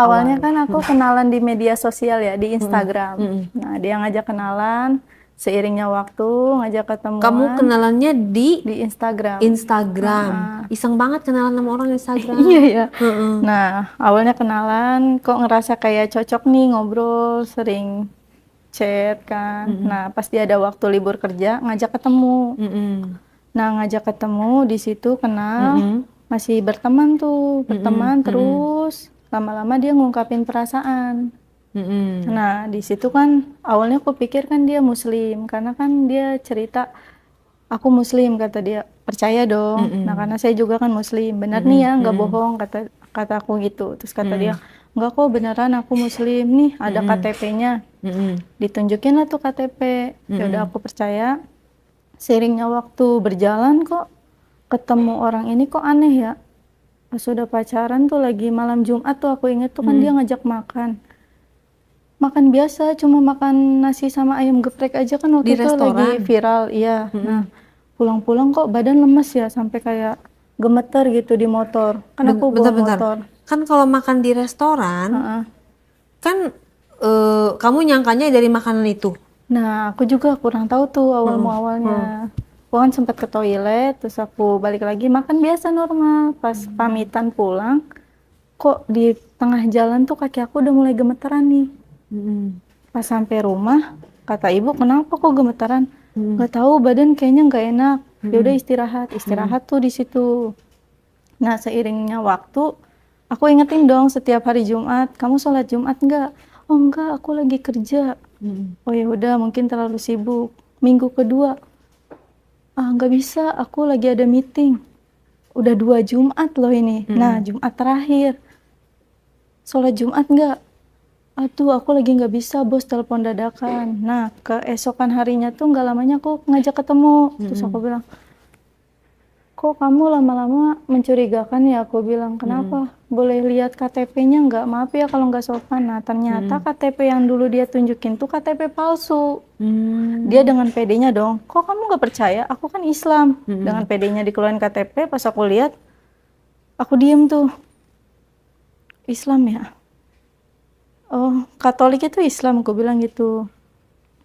Awalnya awal? kan aku kenalan di media sosial ya, di Mm-mm. Instagram. Mm-mm. Nah, dia ngajak kenalan, seiringnya waktu ngajak Kamu ketemuan kenalannya di di Instagram. Instagram. Heeh. Iseng banget kenalan sama orang Iya Instagram. ya. Heeh. Nah, awalnya kenalan, kok ngerasa kayak cocok nih ngobrol, sering chat kan. Mm-mm. Nah, pas dia ada waktu libur kerja, ngajak ketemu. Mm-mm. Nah, ngajak ketemu di situ kenal, Mm-mm. masih berteman tuh, Mm-mm. berteman Mm-mm. terus lama-lama dia ngungkapin perasaan. Mm-mm. Nah, di situ kan awalnya aku pikir kan dia muslim, karena kan dia cerita, aku muslim kata dia, percaya dong. Nah, Mm-mm. karena saya juga kan muslim, benar nih Mm-mm. ya, nggak Mm-mm. bohong kata kata aku gitu. Terus kata dia, Mm-mm. nggak kok beneran aku muslim nih, ada Mm-mm. KTP-nya. Mm-mm. Ditunjukin lah tuh KTP. Ya udah Mm-mm. aku percaya. Seiringnya waktu berjalan kok ketemu orang ini kok aneh ya. Pas sudah pacaran tuh lagi malam Jumat tuh aku inget tuh kan dia Mm-mm. ngajak makan. Makan biasa, cuma makan nasi sama ayam geprek aja kan Di waktu itu lagi restoran. viral, iya. Nah, Mm-mm. pulang-pulang kok badan lemes ya, sampai kayak gemeter gitu di motor. Kan aku bawa Bentar-bentar. motor. Kan kalau makan di restoran, Heeh. kan kamu nyangkanya dari makanan itu. Nah, aku juga kurang tahu tuh awal Heeh. muawalnya. Heeh. Aku kan sempat ke toilet, terus aku balik lagi makan biasa normal. Pas pamitan pulang, kok di tengah jalan tuh kaki aku udah mulai gemeteran nih. Mm-mm. Pas sampai rumah, kata ibu, kenapa kok gemeteran? Mm-mm. Nggak tahu, badan kayaknya nggak enak. Ya udah Mm-mm. istirahat, istirahat tuh di situ. Nah, seiringnya waktu, aku ingetin dong setiap hari Jumat, kamu sholat Jumat nggak? Oh enggak, aku lagi kerja. Mm-mm. Oh ya udah, mungkin terlalu sibuk. Minggu kedua, nggak bisa, aku lagi ada meeting. Udah 2 Jumat loh ini. Nah, Mm-mm. Jumat terakhir, sholat Jumat nggak? Aduh, aku lagi nggak bisa, bos telepon dadakan. Nah, keesokan harinya tuh nggak lamanya aku ngajak ketemu. Terus aku Mm-mm. bilang, kok kamu lama-lama mencurigakan ya? Aku bilang, Mm-mm. kenapa? Boleh lihat KTP-nya nggak? Maaf ya kalau nggak sopan. Nah, ternyata Mm-mm. KTP yang dulu dia tunjukin tuh KTP palsu. Dia Mm-mm. dengan PD-nya dong, kok kamu nggak percaya? Aku kan Islam. Dengan Mm-mm. PD-nya dikeluarin KTP, pas aku lihat, aku diem tuh. Islam ya? Oh, Katolik itu Islam, aku bilang gitu.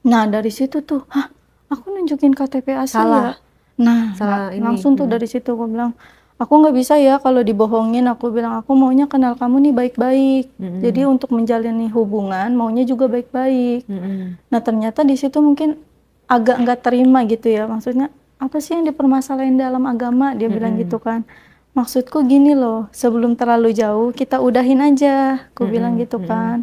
Nah, dari situ tuh, hah, aku nunjukin KTP asli ya. Salah, Nah, salah ini. langsung tuh dari situ aku bilang, aku nggak bisa ya kalau dibohongin. Aku bilang, aku maunya kenal kamu nih baik-baik. Jadi Mm-mm. untuk menjalani hubungan, maunya juga baik-baik. Mm-mm. Nah, ternyata di situ mungkin agak nggak terima gitu ya. Maksudnya, apa sih yang dipermasalahin dalam agama? Dia bilang Mm-mm. gitu kan. Maksudku gini loh, sebelum terlalu jauh, kita udahin aja. Aku bilang Mm-mm. gitu Mm-mm. kan.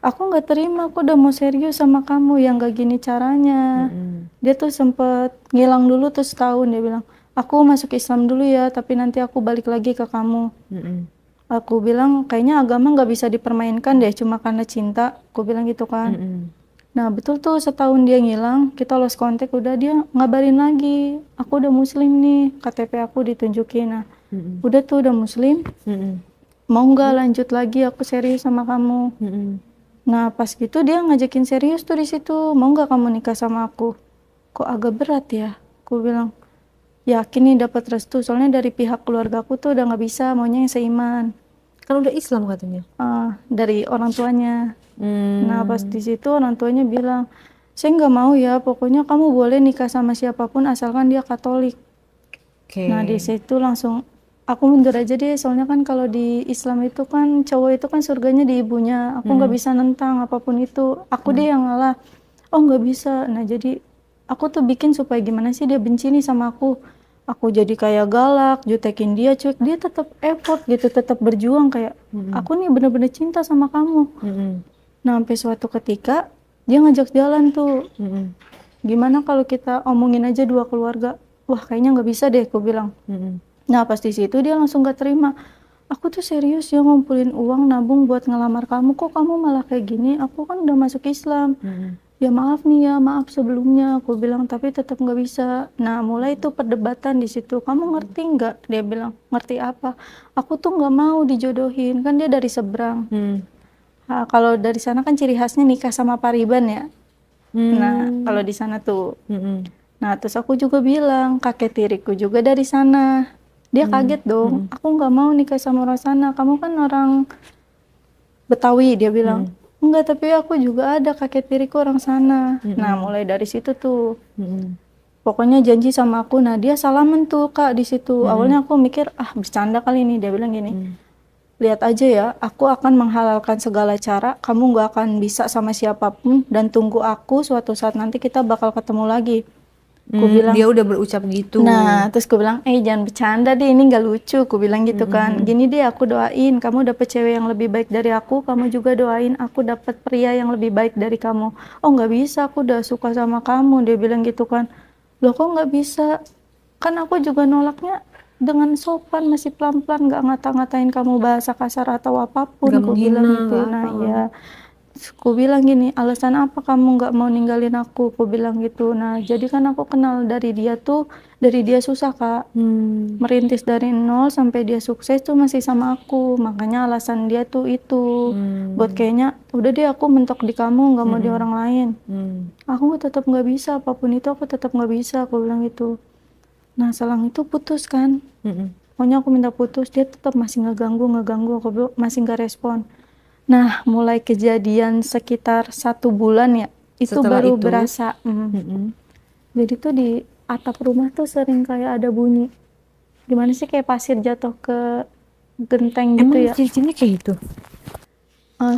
Aku nggak terima, aku udah mau serius sama kamu yang gak gini caranya. Mm-mm. Dia tuh sempet ngilang dulu tuh setahun, dia bilang, aku masuk Islam dulu ya, tapi nanti aku balik lagi ke kamu. Mm-mm. Aku bilang, kayaknya agama nggak bisa dipermainkan deh, cuma karena cinta. Aku bilang gitu kan. Mm-mm. Nah betul tuh setahun dia ngilang, kita lost contact, udah dia ngabarin lagi. Aku udah muslim nih, KTP aku ditunjukin. Nah, Mm-mm. udah tuh udah muslim, Mm-mm. mau nggak lanjut lagi, aku serius sama kamu. Mm-mm. Nah, pas gitu dia ngajakin serius tuh di situ. Mau nggak kamu nikah sama aku? Kok agak berat ya? Aku bilang, yakin nih dapat restu. Soalnya dari pihak keluarga aku tuh udah nggak bisa, maunya yang seiman. Kan udah Islam katanya. Dari orang tuanya. Nah, pas di Hmm. situ orang tuanya bilang, saya nggak mau ya, pokoknya kamu boleh nikah sama siapapun asalkan dia Katolik. Nah, di Oke. situ langsung aku mundur aja deh, soalnya kan kalau di Islam itu kan cowok itu kan surganya di ibunya. Aku nggak Mm. bisa nentang apapun itu. Aku deh yang ngalah. Oh, nggak bisa. Nah, jadi aku tuh bikin supaya gimana sih dia benci nih sama aku. Aku jadi kayak galak, jutekin dia, cuek. Dia tetap effort gitu, tetap berjuang kayak Mm-mm. aku nih bener-bener cinta sama kamu. Mm-mm. Nah, sampai suatu ketika dia ngajak jalan tuh. Mm-mm. Gimana kalau kita omongin aja dua keluarga? Wah, kayaknya nggak bisa deh, aku bilang. Mm-mm. Nah, pas di situ dia langsung gak terima. Aku tuh serius ya ngumpulin uang nabung buat ngelamar kamu, kok kamu malah kayak gini? Aku kan udah masuk Islam. Mm-mm. Ya maaf nih ya, maaf sebelumnya. Aku bilang, tapi tetap nggak bisa. Nah, mulai tuh perdebatan di situ. Kamu ngerti nggak? Dia bilang, ngerti apa? Aku tuh nggak mau dijodohin. Kan dia dari seberang. Mm. Kalau dari sana kan ciri khasnya nikah sama pariban ya. Nah, Mm. kalau di sana tuh. Mm-mm. Nah, terus aku juga bilang, kakek tiriku juga dari sana. Dia kaget dong, Mm-mm. aku nggak mau nikah sama orang sana. Kamu kan orang Betawi, dia bilang. Enggak, tapi aku juga ada kakek tiriku orang sana. Nah, mulai dari situ tuh. Pokoknya janji sama aku. Nah, dia salaman tuh Kak di situ. Awalnya aku mikir, bercanda kali ini. Dia bilang gini, lihat aja ya, aku akan menghalalkan segala cara. Kamu nggak akan bisa sama siapapun. Dan tunggu aku, suatu saat nanti kita bakal ketemu lagi. Ku bilang, dia udah berucap gitu. nah, terus ku bilang, jangan bercanda deh, ini nggak lucu. Ku bilang gitu kan. Gini deh, aku doain, kamu dapet cewek yang lebih baik dari aku, kamu juga doain aku dapet pria yang lebih baik dari kamu. Oh nggak bisa, aku udah suka sama kamu. Dia bilang gitu kan. Loh kok nggak bisa? Kan aku juga nolaknya dengan sopan, masih pelan-pelan, nggak ngata-ngatain kamu bahasa kasar atau apapun. Nggak Ku bilang menghina, gitu. nggak Nah apa. ya, ku bilang gini, alasan apa kamu nggak mau ninggalin aku? Ku bilang gitu. Nah, jadi kan aku kenal dari dia tuh, dari dia susah Kak. Merintis dari nol sampai dia sukses tuh masih sama aku. Makanya alasan dia tuh itu. Buat kayaknya, udah deh aku mentok di kamu, nggak mau di orang lain. Aku tetap nggak bisa, apapun itu aku tetap nggak bisa. Aku bilang gitu. Nah, selang itu putus kan. Pokoknya aku minta putus, dia tetap masih ngeganggu. Aku masih nggak respon. Nah, mulai kejadian sekitar 1 bulan ya, itu Setelah baru itu? berasa. Jadi tuh di atap rumah tuh sering kayak ada bunyi. Gimana sih kayak pasir jatuh ke genteng gitu Emang ya. ciri-cirinya kayak gitu?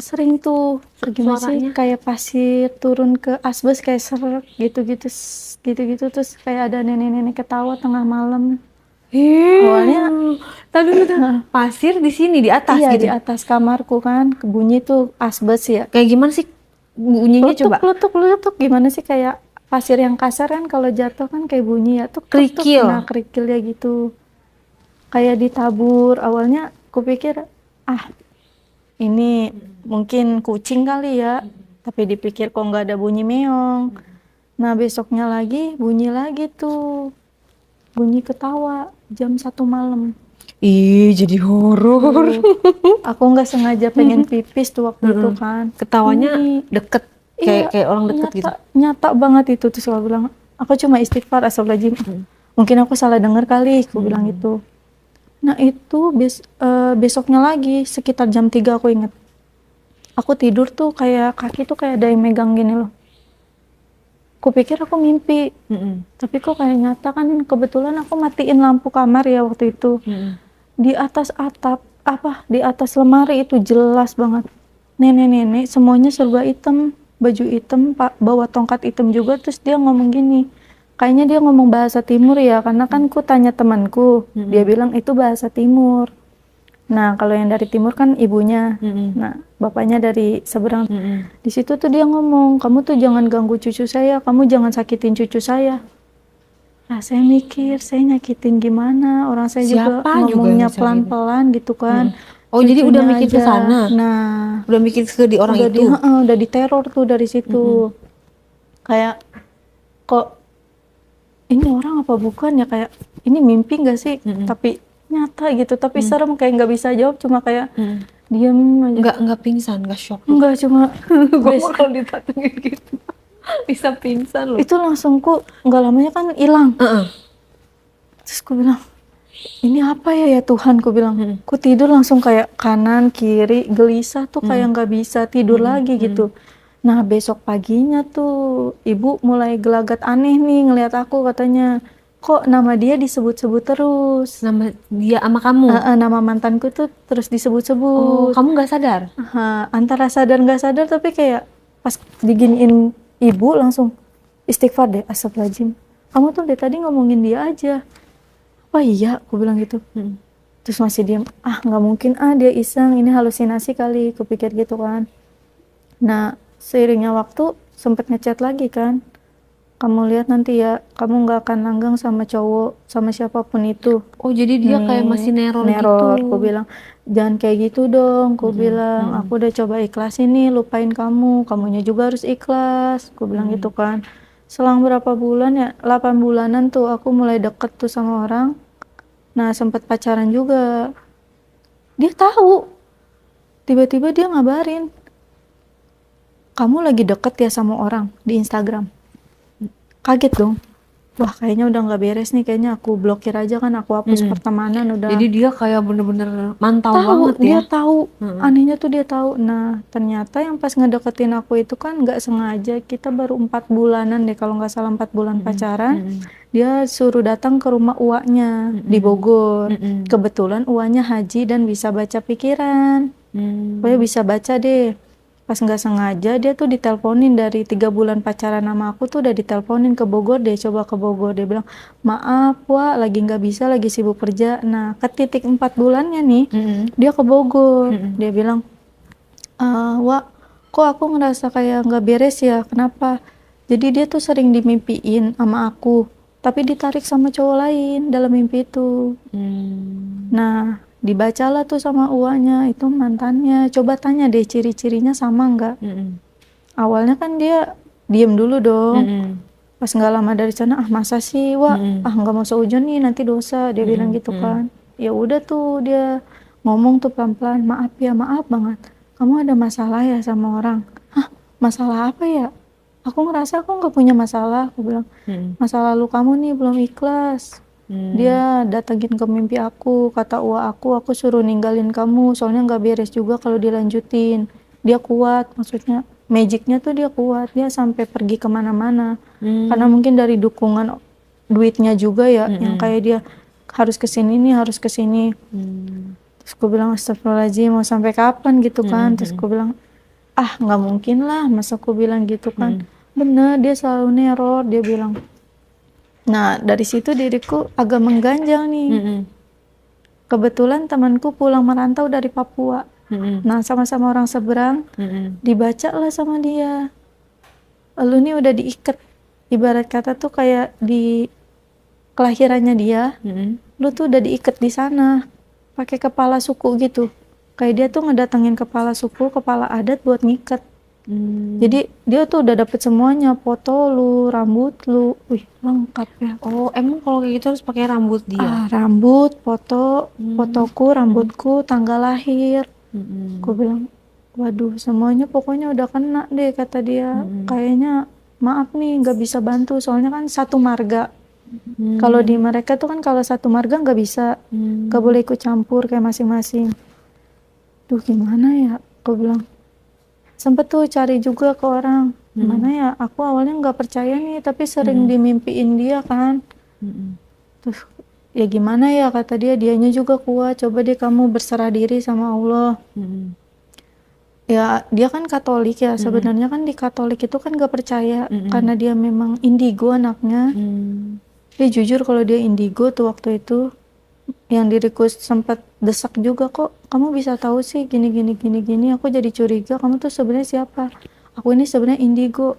Sering tuh, gimana sih Suaranya? kayak pasir turun ke asbes kayak seret gitu-gitu, gitu-gitu. Terus kayak ada nenek-nenek ketawa tengah malam. Awalnya Tadi dulu tuh pasir di sini di atas iya gitu. di atas kamarku kan, bunyi tuh asbes ya. Kayak gimana sih bunyinya coba? Letuk gimana sih kayak pasir yang kasar kan kalau jatuh kan kayak bunyi ya tuh Kerikil. nah kerikilnya gitu kayak ditabur. Awalnya kupikir ini mungkin kucing kali ya, tapi dipikir kok nggak ada bunyi meong. Nah besoknya lagi bunyi lagi tuh, bunyi ketawa jam 1 malam. Ih, jadi horor. Aku nggak sengaja pengen pipis tuh waktu itu kan. Ketawanya Bunyi. deket, Iya, kayak orang deket gitu. nyata banget itu. Terus aku bilang, aku cuma istighfar, astagfirullahaladzim. Mungkin aku salah dengar kali, aku bilang gitu. Nah itu besoknya lagi, sekitar jam 3 aku inget. Aku tidur tuh kayak kaki tuh kayak ada yang megang gini loh. Kupikir aku mimpi, tapi kok kayak nyata kan. Kebetulan aku matiin lampu kamar ya waktu itu. Di atas atap, di atas lemari itu jelas banget. Nenek-nenek semuanya serba hitam, baju hitam, bawa tongkat hitam juga. Terus dia ngomong gini, kayaknya dia ngomong bahasa timur ya, karena kan ku tanya temanku, dia bilang itu bahasa timur. Nah kalau yang dari timur kan ibunya, nah bapaknya dari seberang. Di situ tuh dia ngomong, kamu tuh jangan ganggu cucu saya, kamu jangan sakitin cucu saya. Nah saya mikir, saya nyakitin gimana, orang saya juga Siapa juga ngomongnya yang pelan-pelan gitu kan. Oh, jadi udah Cucunya mikir ke aja. sana? Nah Udah mikir ke di orang itu? udah diteror tuh dari situ. Kayak kok ini orang apa bukan ya, kayak ini mimpi nggak sih? Tapi nyata gitu, tapi serem kayak nggak bisa jawab, cuma kayak diem aja. Nggak pingsan, nggak shock? Enggak, cuma Gue kalau ditatungin gitu bisa pingsan loh. itu langsung nggak lamanya kan hilang. Terus ku bilang, ini apa ya Tuhan, ku bilang. Ku tidur langsung kayak kanan kiri gelisah tuh, kayak nggak bisa tidur lagi gitu. Nah besok paginya tuh ibu mulai gelagat aneh nih ngelihat aku, katanya kok nama dia disebut-sebut terus. Nama dia sama kamu? Nama mantanku tuh terus Oh, disebut-sebut. kamu nggak sadar? Antara sadar nggak sadar, tapi kayak pas diginiin ibu langsung istighfar deh, astagfirullahaladzim. Kamu tuh dari tadi ngomongin dia aja. Apa iya? Aku bilang gitu. Terus masih diam. Nggak mungkin dia iseng, ini halusinasi kali, kupikir gitu kan. Nah seiringnya waktu sempet ngechat lagi kan. Kamu lihat nanti ya, kamu nggak akan langgeng sama cowok, sama siapapun itu. Oh, jadi dia kayak masih neror gitu. Aku bilang, jangan kayak gitu dong. Aku bilang, aku udah coba ikhlasin nih, lupain kamu. Kamunya juga harus ikhlas. Aku bilang gitu kan. Selang berapa bulan ya, 8 bulanan tuh aku mulai deket tuh sama orang. Nah sempet pacaran juga. Dia tahu. Tiba-tiba dia ngabarin, kamu lagi deket ya sama orang di Instagram. Kaget dong. wah kayaknya udah nggak beres nih, kayaknya aku blokir aja kan, aku hapus pertemanan udah. Jadi dia kayak bener-bener mantau Tahu, banget ya. dia tahu. Mm-mm. Anehnya tuh dia tahu. Nah, ternyata yang pas ngedeketin aku itu kan nggak sengaja. Kita baru 4 bulanan deh, kalau nggak salah 4 bulan pacaran. Dia suruh datang ke rumah uaknya di Bogor. Kebetulan uaknya haji dan bisa baca pikiran. Pokoknya bisa baca deh. Pas nggak sengaja dia tuh diteleponin dari 3 bulan pacaran sama aku tuh udah diteleponin ke Bogor deh, coba ke Bogor. Dia bilang, maaf Wak, lagi nggak bisa, lagi sibuk kerja. Nah, ke titik 4 bulannya nih, dia ke Bogor. Dia bilang, Wak, kok aku ngerasa kayak nggak beres ya, kenapa? Jadi dia tuh sering dimimpiin sama aku, tapi ditarik sama cowok lain dalam mimpi itu. Nah, dibacalah tuh sama uaknya, itu mantannya. Coba tanya deh ciri-cirinya sama nggak? Awalnya kan dia diem dulu dong. Pas nggak lama dari sana, masa sih, Wak? Nggak mau seujun nih, nanti dosa. Dia bilang gitu kan. Ya udah tuh dia ngomong tuh pelan-pelan, maaf ya, maaf banget. Kamu ada masalah ya sama orang? Hah, masalah apa ya? Aku ngerasa aku nggak punya masalah. Aku bilang, masa lalu kamu nih belum ikhlas. Dia datangin ke mimpi aku, kata uak aku suruh ninggalin kamu, soalnya nggak beres juga kalau dilanjutin. Dia kuat, maksudnya magicnya tuh dia kuat, dia sampai pergi kemana-mana. Karena mungkin dari dukungan duitnya juga ya, yang kayak dia harus kesini nih, harus kesini. Terus gue bilang, astagfirullahaladzim, mau sampai kapan gitu kan. Terus gue bilang, nggak mungkin lah, masa aku bilang gitu kan. Bener, dia selalu neror, dia bilang. Nah, dari situ diriku agak mengganjal nih. Kebetulan temanku pulang merantau dari Papua. Nah, sama-sama orang seberang, dibaca lah sama dia. Lu nih udah diikat. Ibarat kata tuh kayak di kelahirannya dia, lu tuh udah diikat di sana. Pakai kepala suku gitu. Kayak dia tuh ngedatengin kepala suku, kepala adat buat ngikat. Jadi dia tuh udah dapet semuanya, foto lu, rambut lu, wih lengkap ya. Oh, emang kalau kayak gitu harus pakai rambut dia? Rambut, fotoku, rambutku, tanggal lahir. Gue bilang, waduh semuanya pokoknya udah kena deh, kata dia. Kayaknya maaf nih nggak bisa bantu, soalnya kan satu marga. Kalau di mereka tuh kan kalau satu marga nggak bisa, nggak boleh ikut campur kayak masing-masing. Duh gimana ya, gue bilang. Sempet tuh cari juga ke orang, gimana ya, aku awalnya nggak percaya nih, tapi sering dimimpiin dia kan. Terus ya gimana ya, kata dia, dianya juga kuat, coba deh kamu berserah diri sama Allah. Ya dia kan Katolik ya, sebenarnya kan di Katolik itu kan nggak percaya, karena dia memang indigo anaknya. Dia jujur kalau dia indigo tuh waktu itu, yang diriku sempat desak juga, kok kamu bisa tahu sih gini, aku jadi curiga, kamu tuh sebenarnya siapa? Aku ini sebenarnya indigo.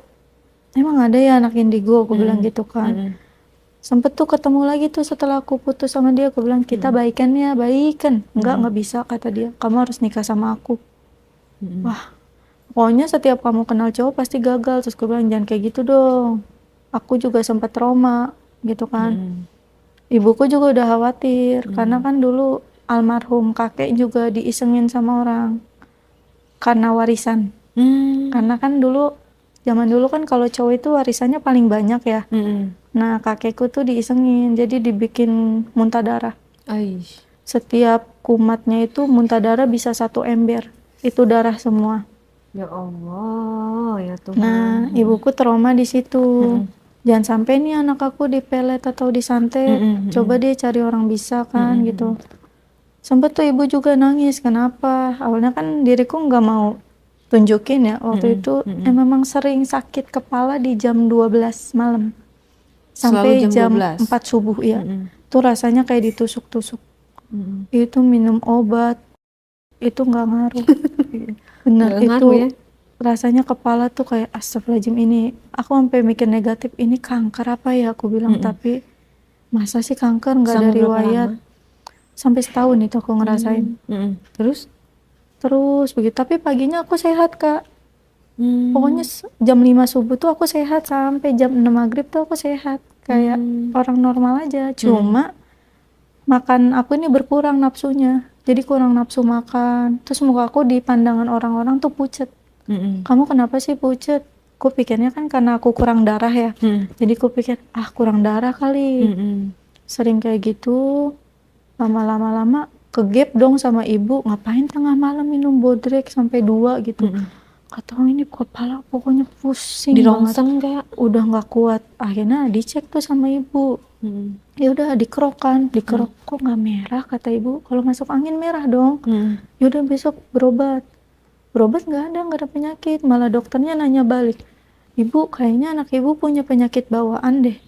Emang ada ya anak indigo, aku bilang gitu kan. Sempet tuh ketemu lagi tuh setelah aku putus sama dia, aku bilang kita baikan ya, baikan. Nggak bisa, kata dia, kamu harus nikah sama aku. Wah, pokoknya setiap kamu kenal cowok pasti gagal. Terus aku bilang jangan kayak gitu dong, aku juga sempat trauma gitu kan. Ibuku juga udah khawatir, karena kan dulu almarhum kakek juga diisengin sama orang karena warisan. Karena kan dulu, zaman dulu kan kalau cowok itu warisannya paling banyak ya. Nah kakekku tuh diisengin, jadi dibikin muntah darah. Setiap kumatnya itu muntah darah bisa 1 ember, itu darah semua. Ya Allah, ya Tuhan. Nah ibuku trauma di situ. Jangan sampai nih anak aku dipelet atau disantet. Coba dia cari orang bisa kan gitu. Sempet tuh ibu juga nangis, kenapa? Awalnya kan diriku nggak mau tunjukin ya waktu itu. Memang sering sakit kepala di jam 12 malam sampai jam 4 subuh ya. Tuh rasanya kayak ditusuk-tusuk. Itu minum obat, itu nggak ngaruh. Bener Nggak itu ngaruh ya? rasanya kepala tuh kayak astagfirullahaladzim, ini aku sampai mikir negatif, ini kanker apa ya, aku bilang. Tapi masa sih kanker, nggak ada Sampai berapa riwayat. lama? Sampai setahun itu aku ngerasain. Terus begitu, tapi paginya aku sehat Kak. Pokoknya jam 5 subuh tuh aku sehat, sampai jam 6 maghrib tuh aku sehat, kayak orang normal aja. Cuma makan aku ini berkurang nafsunya, jadi kurang nafsu makan. Terus muka aku di pandangan orang-orang tuh pucet. Kamu kenapa sih pucet? aku pikirnya kan karena aku kurang darah ya. Jadi aku pikir kurang darah kali. Sering kayak gitu. Lama-lama kegep dong sama ibu, ngapain tengah malam minum bodrek sampai 2 gitu. Gak tahu ini kepala pokoknya pusing banget. Dirongseng nggak? Udah nggak kuat. Akhirnya dicek tuh sama ibu. Ya udah dikerok kok nggak merah kata ibu. Kalau masuk angin merah dong. Ya udah besok berobat nggak ada penyakit. Malah dokternya nanya balik, ibu kayaknya anak ibu punya penyakit bawaan deh.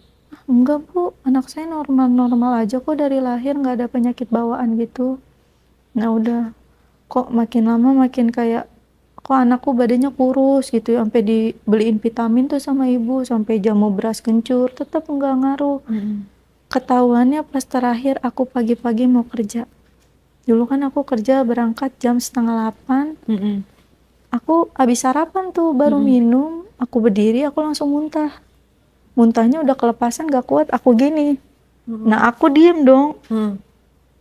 Enggak bu, anak saya normal aja kok dari lahir, nggak ada penyakit bawaan gitu. Nah udah, kok makin lama makin kayak kok anakku badannya kurus gitu ya, sampai dibeliin vitamin tuh sama ibu, sampai jamu beras kencur, tetap nggak ngaruh. Ketahuannya pas terakhir aku pagi-pagi mau kerja. Dulu kan aku kerja berangkat jam 7:30. Aku habis sarapan tuh baru minum, aku berdiri aku langsung muntahnya udah kelepasan, gak kuat, aku gini. Nah aku diem dong.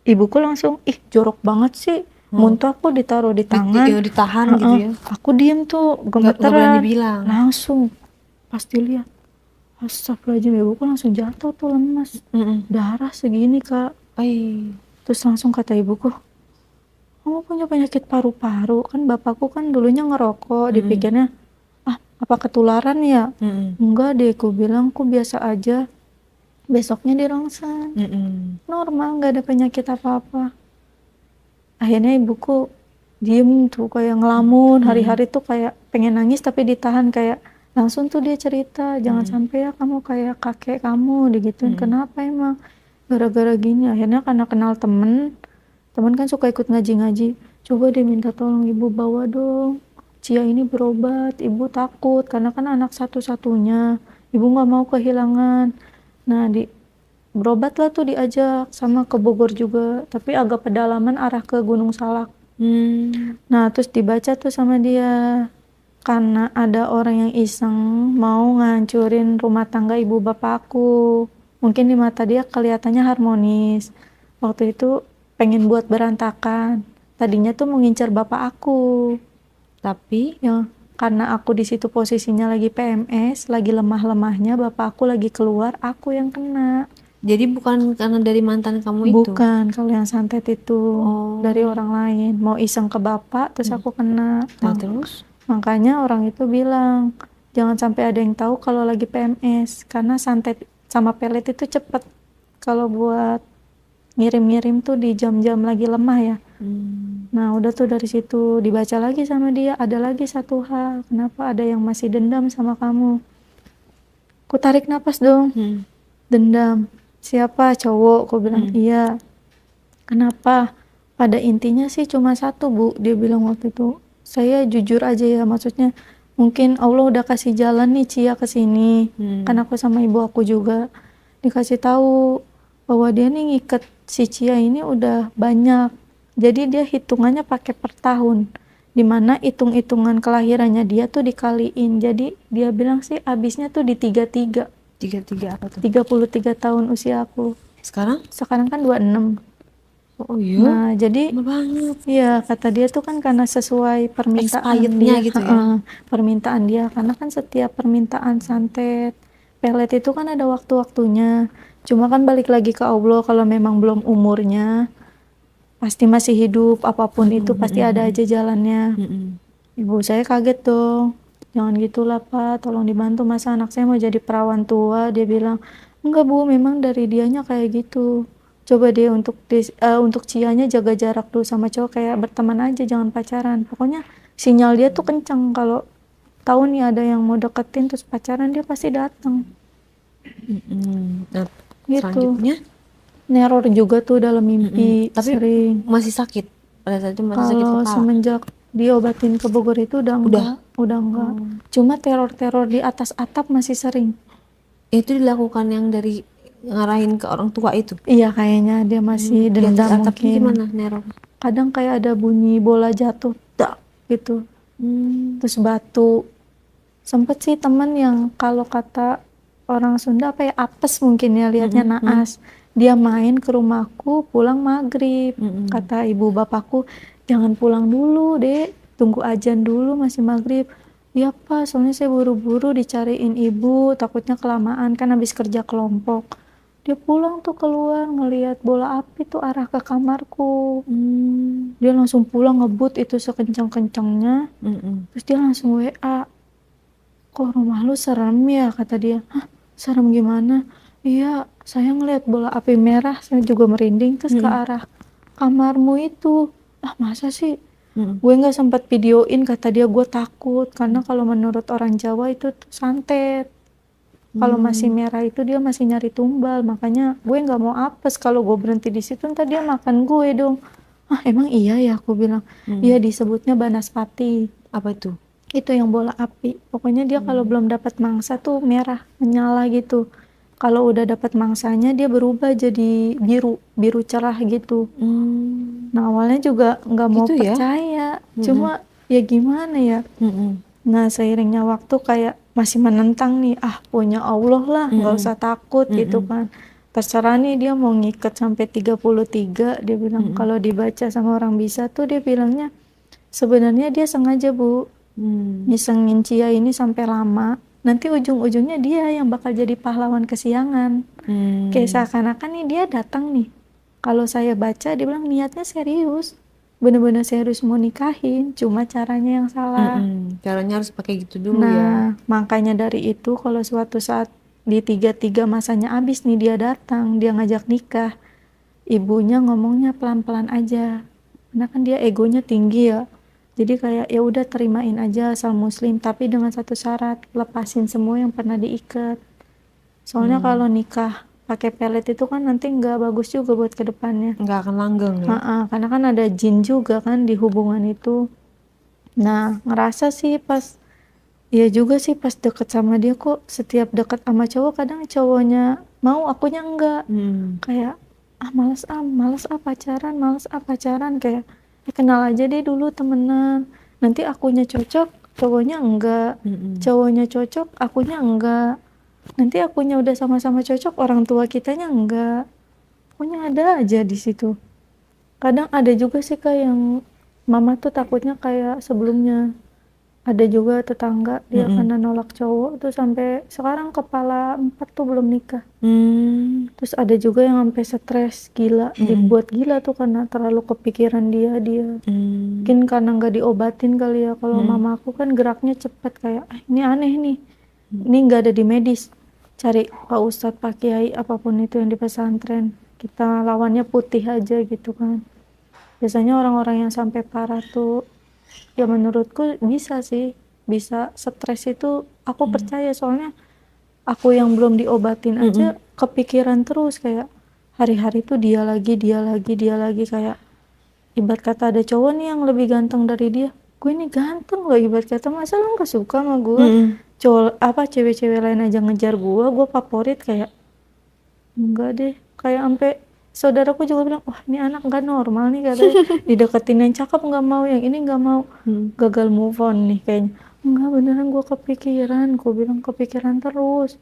Ibuku langsung, ih jorok banget sih, muntah aku ditaruh di tangan. Ditahan gitu ya. Aku diem tuh Nggak berani gemeteran, bilang. langsung pasti lihat, astagfirullahaladzim, ibuku langsung jatuh tuh lemas, darah segini kak. Terus langsung kata ibuku, kamu punya penyakit paru-paru, kan bapakku kan dulunya ngerokok, dipikirnya apa ketularan ya. Enggak deh, aku bilang aku biasa aja. Besoknya dirongseng, normal, nggak ada penyakit apa-apa. Akhirnya ibuku diem tuh kayak ngelamun, hari-hari tuh kayak pengen nangis tapi ditahan, kayak langsung tuh dia cerita, jangan sampai ya kamu kayak kakek kamu digituin. Kenapa emang? Gara-gara gini. Akhirnya karena kenal temen kan suka ikut ngaji-ngaji, coba deh minta tolong ibu bawa dong Cia ini berobat, ibu takut karena kan anak satu-satunya, ibu nggak mau kehilangan. Nah berobat lah tuh, diajak sama ke Bogor juga, tapi agak pedalaman arah ke Gunung Salak. Nah terus dibaca tuh sama dia, karena ada orang yang iseng mau ngancurin rumah tangga ibu bapakku. Mungkin di mata dia kelihatannya harmonis, waktu itu pengen buat berantakan. Tadinya tuh mau ngincer bapak aku, tapi ya karena aku di situ posisinya lagi PMS, lagi lemah-lemahnya, bapak aku lagi keluar, aku yang kena. Jadi bukan karena dari mantan kamu itu? Bukan, kalau yang santet itu dari orang lain, mau iseng ke bapak, terus aku kena. Nah, terus? Makanya orang itu bilang, jangan sampai ada yang tahu kalau lagi PMS, karena santet sama pelet itu cepet. Kalau buat ngirim-ngirim tuh di jam-jam lagi lemah ya. Nah udah tuh dari situ dibaca lagi sama dia, ada lagi satu hal, kenapa ada yang masih dendam sama kamu. Ku tarik napas dong. Dendam siapa? Cowok. Ku bilang iya. Kenapa? Pada intinya sih cuma satu bu, dia bilang waktu itu. Saya jujur aja ya, maksudnya mungkin Allah udah kasih jalan nih Cia kesini, kan aku sama ibu aku juga dikasih tahu bahwa dia nih ngikat si Cia ini udah banyak. Jadi dia hitungannya pakai per tahun, dimana hitung-hitungan kelahirannya dia tuh dikaliin. Jadi dia bilang sih abisnya tuh di 33. 33 apa tuh? 33 tahun usia aku. Sekarang kan 26. Oh iya? Nah jadi banget. Iya, kata dia tuh kan karena sesuai permintaan dia gitu ya? permintaan dia, karena kan setiap permintaan santet pelet itu kan ada waktu-waktunya. Cuma kan balik lagi ke Allah, kalau memang belum umurnya, pasti masih hidup, apapun itu pasti ada aja jalannya. Ibu saya kaget dong, jangan gitulah Pak, tolong dibantu, masa anak saya mau jadi perawan tua. Dia bilang, enggak Bu, memang dari dianya kayak gitu. Coba deh untuk Cianya jaga jarak dulu sama cowok, kayak berteman aja, jangan pacaran. Pokoknya sinyal dia tuh kenceng, kalau tahu nih ada yang mau deketin terus pacaran, dia pasti datang. Nah, Gitu. selanjutnya Neror juga tuh dalam mimpi. tapi sering. masih sakit pada saat itu, masih sakit Kalau kepala? semenjak diobatin ke Bogor itu udah enggak. Cuma teror-teror di atas atap masih sering. Itu dilakukan yang dari ngarahin ke orang tua itu? Iya, kayaknya dia masih Di atas dendam atapnya mungkin. gimana neror? Kadang kayak ada bunyi bola jatuh, dak gitu. Terus batu. Sempet sih teman yang kalau kata orang Sunda apa ya, apes mungkin ya, liatnya naas. Dia main ke rumahku pulang maghrib. Kata ibu bapakku, jangan pulang dulu dek, tunggu ajan dulu masih maghrib. Iya Pak, soalnya saya buru-buru dicariin ibu, takutnya kelamaan kan habis kerja kelompok. Dia pulang tuh keluar ngelihat bola api tuh arah ke kamarku. Dia langsung pulang ngebut itu sekencang-kencangnya, terus dia langsung WA, kok rumah lu serem ya, kata dia. Hah, serem gimana? Iya, saya ngeliat bola api merah, saya juga merinding terus ke arah kamarmu itu. Ah, masa sih? Gue nggak sempat videoin, kata dia. Gue takut karena kalau menurut orang Jawa itu tuh santet. Kalau masih merah itu dia masih nyari tumbal, makanya gue nggak mau apes. Kalau gue berhenti di situ ntar dia makan gue dong. Ah, emang iya ya, aku bilang. Iya, disebutnya banaspati. Apa itu? Itu yang bola api. Pokoknya dia kalau belum dapat mangsa tuh merah, menyala gitu. Kalau udah dapat mangsanya dia berubah jadi biru, biru cerah gitu. Nah, awalnya juga nggak mau Gitu ya? percaya, cuma ya gimana ya. Nah, seiringnya waktu kayak masih menentang nih, ah punya Allah lah, nggak usah takut gitu kan. Terserah nih dia mau ngikat sampai 33, dia bilang. Kalau dibaca sama orang bisa tuh dia bilangnya, sebenarnya dia sengaja Bu, nyisengin Cia ini sampai lama. Nanti ujung-ujungnya dia yang bakal jadi pahlawan kesiangan. Kayak seakan-akan nih dia datang nih. Kalau saya baca dia bilang niatnya serius. Bener-bener serius mau nikahin, cuma caranya yang salah. Caranya harus pakai gitu dulu ya. Nah, makanya dari itu kalau suatu saat di 33 masanya habis nih dia datang, dia ngajak nikah. Ibunya ngomongnya pelan-pelan aja. Karena kan dia egonya tinggi ya. Jadi kayak ya udah terimain aja asal muslim, tapi dengan satu syarat, lepasin semua yang pernah diikat. Soalnya kalau nikah pakai pelet itu kan nanti nggak bagus juga buat kedepannya. Nggak akan langgeng ya. Karena kan ada jin juga kan di hubungan itu. Nah, ngerasa sih pas, iya juga sih pas deket sama dia kok setiap deket sama cowok kadang cowoknya mau, akunya enggak. Kayak, males pacaran, kayak, kenal aja deh dulu temenan. Nanti akunya cocok, cowoknya enggak. Cowoknya cocok, akunya enggak. Nanti akunya udah sama-sama cocok, orang tua kitanya enggak. Pokoknya ada aja di situ. Kadang ada juga sih Kak yang mama tuh takutnya kayak sebelumnya. Ada juga tetangga dia karena nolak cowok tuh sampai sekarang kepala 4 tuh belum nikah. Terus ada juga yang sampai stres gila, dibuat gila tuh karena terlalu kepikiran dia. Mungkin karena nggak diobatin kali ya. Kalau mama aku kan geraknya cepat kayak, ini aneh nih. Ini nggak ada di medis. Cari Pak Ustadz, Pak Kiai, apapun itu yang di pesantren. Kita lawannya putih aja gitu kan. Biasanya orang-orang yang sampai parah tuh, ya menurutku bisa sih, bisa stres itu aku percaya. Soalnya aku yang belum diobatin aja kepikiran terus kayak hari-hari tuh dia lagi kayak ibarat kata ada cowok nih yang lebih ganteng dari dia, gue ini ganteng loh, ibarat kata masa lo gak suka sama gue. Cowok cewek-cewek lain aja ngejar gue favorit, kayak enggak deh. Kayak sampai saudaraku juga bilang, wah ini anak nggak normal nih katanya. Dideketin yang cakep nggak mau, yang ini nggak mau. Gagal move on nih kayaknya. Enggak, beneran gue kepikiran. Gue bilang kepikiran terus.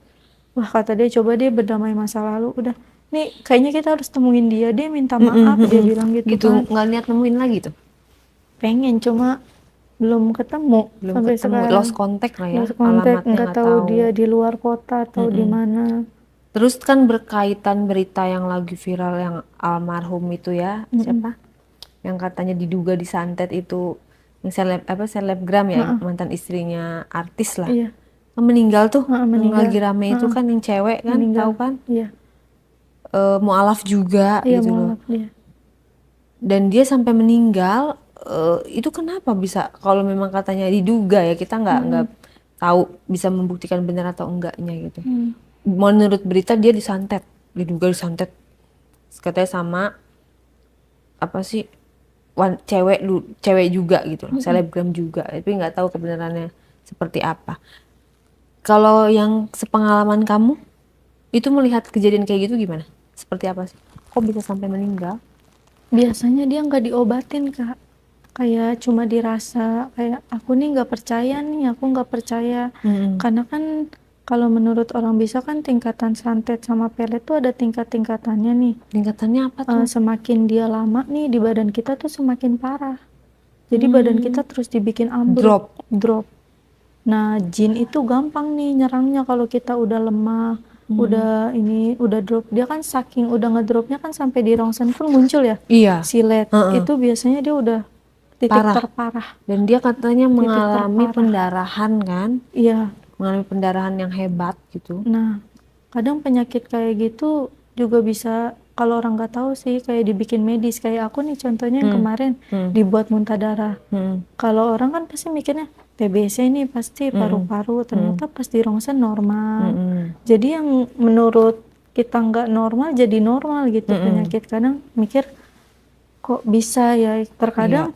Wah, kata dia, coba deh berdamai masa lalu. Udah, nih kayaknya kita harus temuin dia, dia minta maaf. Dia bilang gitu, Gitu, kan. nggak niat nemuin lagi tuh. Pengen, cuma belum ketemu sampai sekarang. Lost contact lah ya. Lost contact, Alamatnya nggak tahu dia di luar kota atau di mana. Terus kan berkaitan berita yang lagi viral yang almarhum itu ya, siapa? Yang katanya diduga disantet itu, yang selebgram ya, mantan istrinya artis lah. Iya. Meninggal tuh, yang Meninggal. lagi rame itu kan yang cewek kan, Meninggal. tahu kan? Iya. Mualaf juga Iya, gitu loh. mualaf dia. Dan dia sampai meninggal, itu kenapa bisa? Kalau memang katanya diduga ya, kita nggak tahu bisa membuktikan benar atau enggaknya gitu. Menurut berita dia diduga disantet. Katanya sama apa sih, cewek juga gitu loh, selebgram juga. Tapi nggak tahu kebenarannya seperti apa. Kalau yang sepengalaman kamu itu melihat kejadian kayak gitu gimana? Seperti apa sih? Kok bisa sampai meninggal? Biasanya dia nggak diobatin Kak, kayak cuma dirasa kayak aku nih nggak percaya. Karena kan kalau menurut orang bisa kan tingkatan santet sama pelet tuh ada tingkatannya nih. Tingkatannya apa tuh? Semakin dia lama nih di badan kita tuh semakin parah. Jadi badan kita terus dibikin ambruk, drop. Nah, jin itu gampang nih nyerangnya kalau kita udah lemah, udah drop. Dia kan saking udah ngedropnya kan sampai di rongsen pun muncul ya, Iya. silet. Heeh. Itu biasanya dia udah titik Parah. terparah, Dan dia katanya titik mengalami terparah. pendarahan kan, Iya. mengalami pendarahan yang hebat gitu. Nah, kadang penyakit kayak gitu juga bisa, kalau orang nggak tahu sih, kayak dibikin medis. Kayak aku nih contohnya yang kemarin dibuat muntah darah. Kalau orang kan pasti mikirnya TBC nih pasti paru-paru, ternyata pas di rongsen normal. Jadi yang menurut kita nggak normal jadi normal gitu penyakit. Kadang mikir kok bisa ya, Iya. terkadang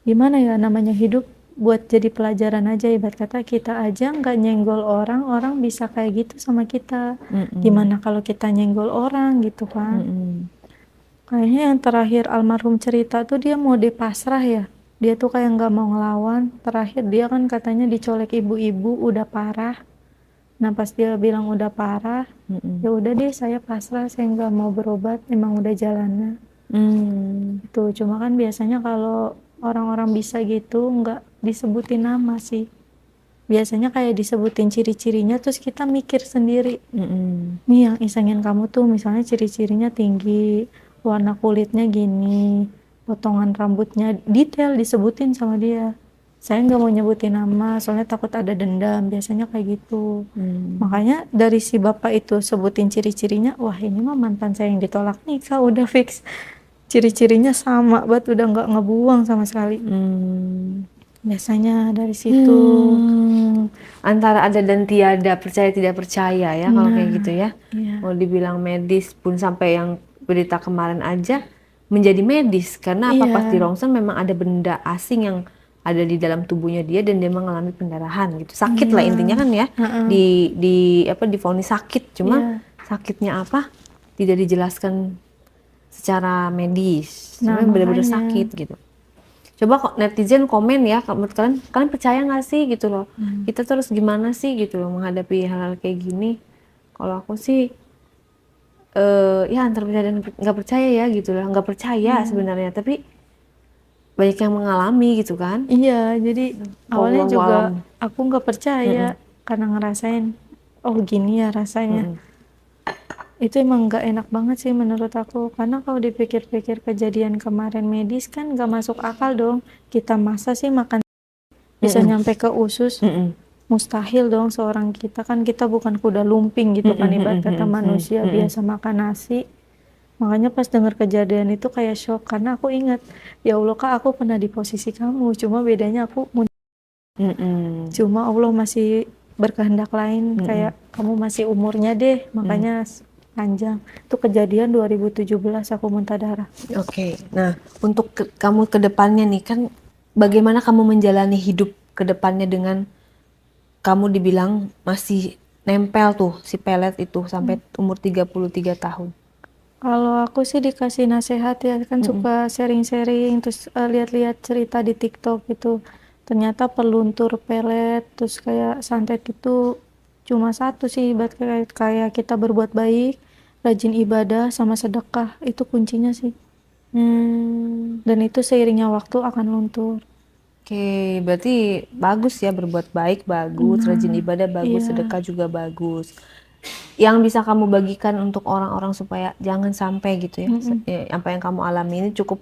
gimana ya, namanya hidup buat jadi pelajaran aja. Ibarat kata kita aja nggak nyenggol orang, orang bisa kayak gitu sama kita. Gimana kalau kita nyenggol orang gitu kan. Kayaknya yang terakhir almarhum cerita tuh dia mau pasrah ya, dia tuh kayak nggak mau ngelawan. Terakhir dia kan katanya dicolek ibu-ibu udah parah. Nah pas dia bilang udah parah, ya udah deh saya pasrah, saya nggak mau berobat, emang udah jalannya. Itu cuma kan biasanya kalau orang-orang bisa gitu nggak disebutin nama sih, biasanya kayak disebutin ciri-cirinya terus kita mikir sendiri. Nih yang isengin kamu tuh misalnya ciri-cirinya tinggi, warna kulitnya gini, potongan rambutnya detail disebutin sama dia. Saya nggak mau nyebutin nama soalnya takut ada dendam, biasanya kayak gitu. Makanya dari si bapak itu sebutin ciri-cirinya, wah ini mah mantan saya yang ditolak nikah, udah fix ciri-cirinya sama banget, udah nggak ngebuang sama sekali. Biasanya dari situ. Antara ada dan tiada, percaya tidak percaya ya kalau kayak gitu ya. Iya. Mau dibilang medis pun sampai yang berita kemarin aja menjadi medis karena apa, Iya. pas di rongsen memang ada benda asing yang ada di dalam tubuhnya dia dan dia mengalami pendarahan gitu. Sakit lah intinya kan ya. Di apa, divonis sakit, cuma Iya. sakitnya apa tidak dijelaskan secara medis. Nah, Sebenarnya benar-benar makanya. sakit gitu. Coba kok netizen komen ya, kalian percaya nggak sih gitu loh, kita terus gimana sih gitu loh menghadapi hal-hal kayak gini. Kalau aku sih ya antara percaya dan nggak percaya ya gitu loh, nggak percaya sebenarnya, tapi banyak yang mengalami gitu kan. Iya, jadi awalnya Wallahu juga alam. aku nggak percaya karena ngerasain, oh gini ya rasanya. Itu emang nggak enak banget sih menurut aku, karena kalau dipikir-pikir kejadian kemarin medis kan nggak masuk akal dong. Kita masa sih makan bisa nyampe ke usus, mustahil dong. Seorang kita kan, kita bukan kuda lumping gitu kan, ibarat kata manusia biasa makan nasi. Makanya pas dengar kejadian itu kayak shock, karena aku ingat, ya Allah Kak, aku pernah di posisi kamu, cuma bedanya aku cuma Allah masih berkehendak lain, kayak kamu masih umurnya deh, makanya panjang. Itu kejadian 2017 aku muntah darah. Oke, nah untuk kamu ke depannya nih kan, bagaimana kamu menjalani hidup ke depannya dengan kamu dibilang masih nempel tuh si pelet itu sampai umur 33 tahun? Kalau aku sih dikasih nasihat ya, kan suka sharing-sharing, terus lihat-lihat cerita di TikTok gitu. Ternyata peluntur pelet, terus kayak santet itu cuma satu sih, kayak kita berbuat baik, rajin ibadah, sama sedekah, itu kuncinya sih. Dan itu seiringnya waktu akan luntur. Oke, berarti bagus ya, berbuat baik bagus, rajin ibadah bagus, Iya. sedekah juga bagus. Yang bisa kamu bagikan untuk orang-orang supaya jangan sampai gitu ya, apa yang kamu alami ini cukup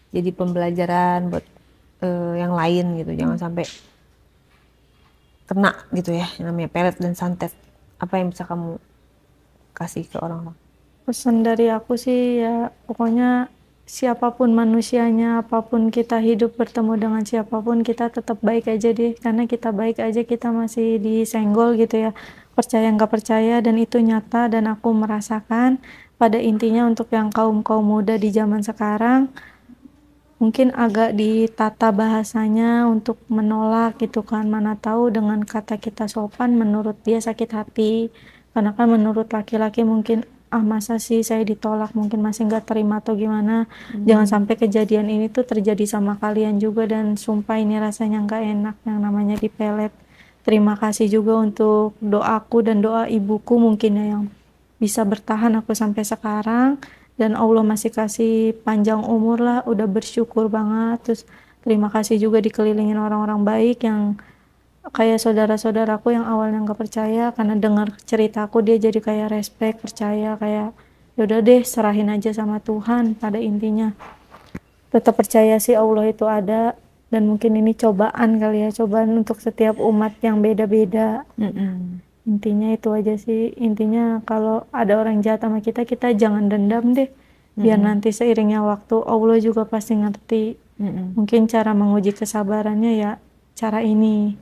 jadi pembelajaran buat yang lain gitu, jangan sampai kena gitu ya, yang namanya pelet dan santet. Apa yang bisa kamu kasih ke orang-orang? Pesan dari aku sih ya, pokoknya siapapun manusianya, apapun kita hidup bertemu dengan siapapun, kita tetap baik aja deh. Karena kita baik aja kita masih disenggol gitu ya. Percaya nggak percaya, dan itu nyata, dan aku merasakan. Pada intinya untuk yang kaum-kaum muda di zaman sekarang, mungkin agak ditata bahasanya untuk menolak gitu kan. Mana tahu dengan kata kita sopan menurut dia sakit hati, karena kan menurut laki-laki mungkin, ah masa sih saya ditolak, mungkin masih nggak terima atau gimana. Jangan sampai kejadian ini tuh terjadi sama kalian juga, dan sumpah ini rasanya nggak enak yang namanya dipelet. Terima kasih juga untuk doaku dan doa ibuku mungkin ya, yang bisa bertahan aku sampai sekarang, dan Allah masih kasih panjang umur lah, udah bersyukur banget. Terus terima kasih juga dikelilingin orang-orang baik yang kayak saudara-saudaraku yang awalnya nggak percaya, karena dengar ceritaku dia jadi kayak respect, percaya, kayak yaudah deh serahin aja sama Tuhan. Pada intinya tetap percaya sih Allah itu ada, dan mungkin ini cobaan kali ya, cobaan untuk setiap umat yang beda-beda. Intinya itu aja sih. Intinya kalau ada orang jahat sama kita, kita jangan dendam deh, biar nanti seiringnya waktu Allah juga pasti ngerti. Mungkin cara menguji kesabarannya ya cara ini.